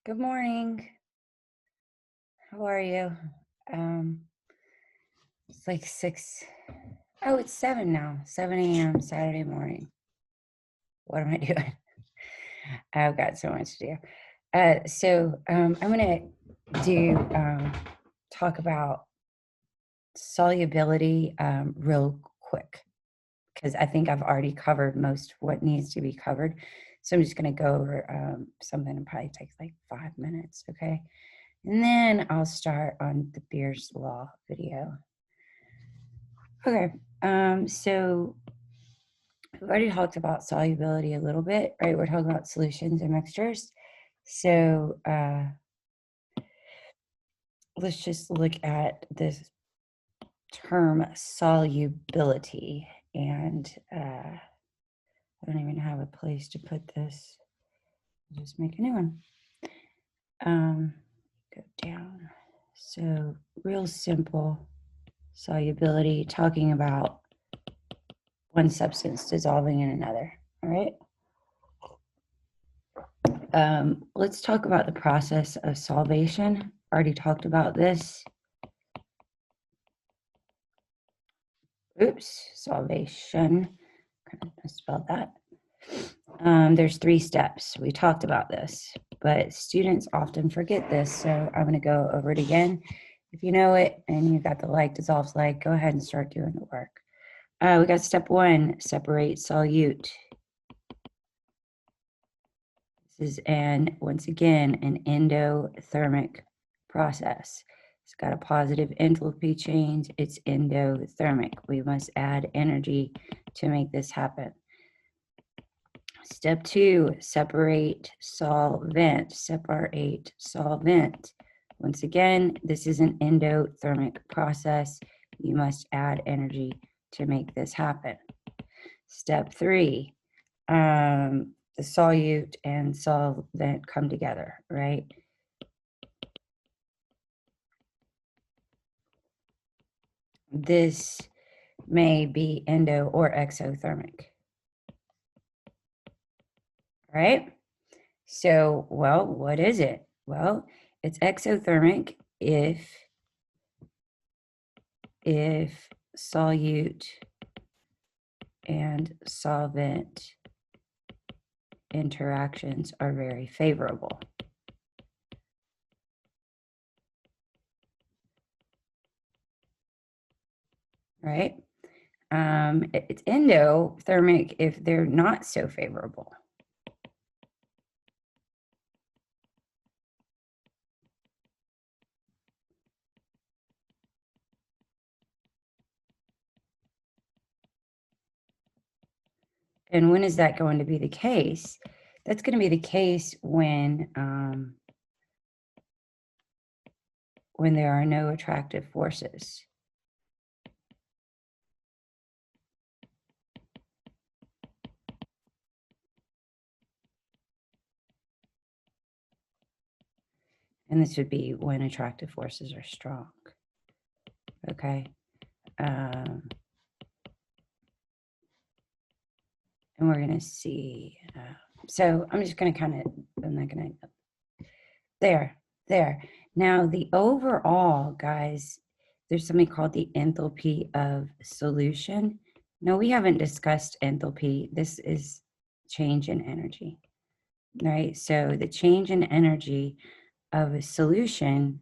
Good morning. How are you? Um, it's like 6. Oh, it's 7 now. 7 a.m. Saturday morning. What am I doing? I've got so much to do. I'm gonna do talk about solubility real quick because I think I've already covered most of what needs to be covered. So I'm just gonna go over something that probably takes like 5 minutes, okay? And then I'll start on the Beer's Law video. Okay, so we've already talked about solubility a little bit, right? We're talking about solutions and mixtures. So let's just look at this term solubility. And I don't even have a place to put this. I'll just make a new one. Go down. So real simple solubility, talking about one substance dissolving in another, all right? Let's talk about the process of solvation. Already talked about this. Oops, solvation. I spelled that. There's 3 steps. We talked about this, but students often forget this, so I'm going to go over it again. If you know it and you got the like dissolves like, go ahead and start doing the work. We got step 1, separate solute. This is once again, an endothermic process. It's got a positive enthalpy change. It's endothermic. We must add energy to make this happen. Step 2, separate solvent. Separate solvent. Once again, this is an endothermic process. You must add energy to make this happen. Step 3, the solute and solvent come together, right? This may be endo or exothermic, right? So, well, what is it? Well, it's exothermic if solute and solvent interactions are very favorable. Right? It's endothermic if they're not so favorable. And when is that going to be the case? That's going to be the case when there are no attractive forces. And this would be when attractive forces are strong. Okay. And we're going to see. So I'm just going to I'm not going to, there. Now the overall, guys, there's something called the enthalpy of solution. No, we haven't discussed enthalpy. This is change in energy, right? So the change in energy of a solution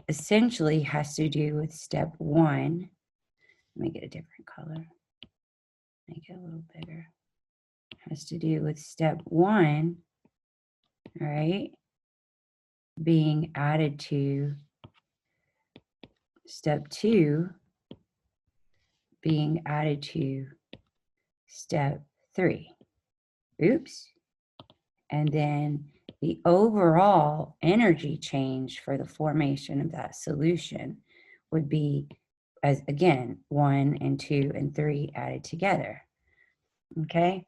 essentially has to do with step 1. Let me get a different color. Make it a little bigger. Has to do with step 1, right? Being added to step 2, being added to step 3. Oops. And then the overall energy change for the formation of that solution would be, as again, 1 and 2 and 3 added together. Okay.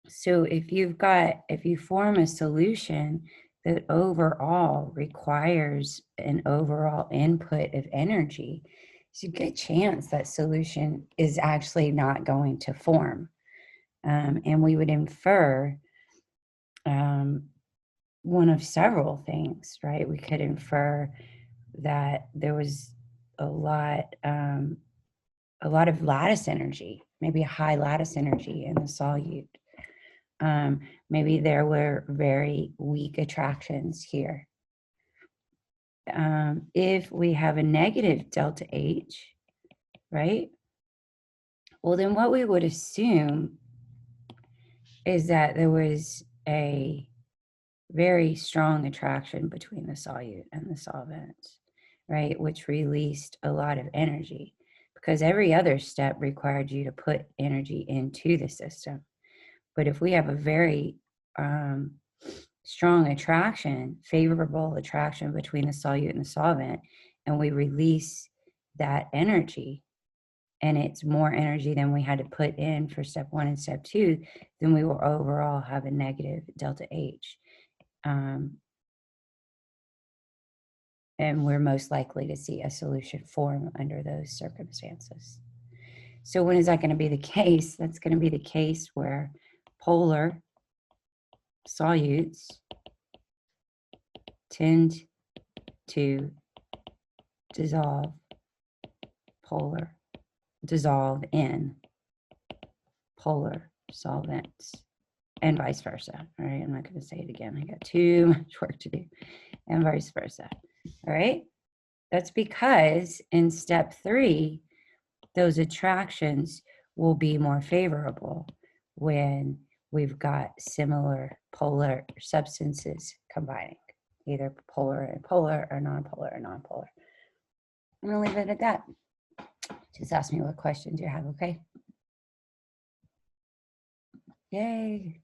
So if you form a solution that overall requires an overall input of energy, it's a good chance that solution is actually not going to form. And we would infer one of several things, right? We could infer that there was a lot of lattice energy, maybe a high lattice energy in the solute. Maybe there were very weak attractions here. If we have a negative delta H, right? Well, then what we would assume is that there was a very strong attraction between the solute and the solvent, right? Which released a lot of energy, because every other step required you to put energy into the system. But if we have a very strong attraction, favorable attraction between the solute and the solvent, and we release that energy, and it's more energy than we had to put in for step 1 and step 2, then we will overall have a negative delta H. And we're most likely to see a solution form under those circumstances. So when is that going to be the case? That's going to be the case where polar solutes tend to dissolve in polar solvents, and vice versa. All right, I'm not going to say it again. I got too much work to do, and vice versa. All right, that's because in step 3, those attractions will be more favorable when we've got similar polar substances combining, either polar and polar, or nonpolar and nonpolar. I'm going to leave it at that. Just ask me what questions you have, okay? Yay.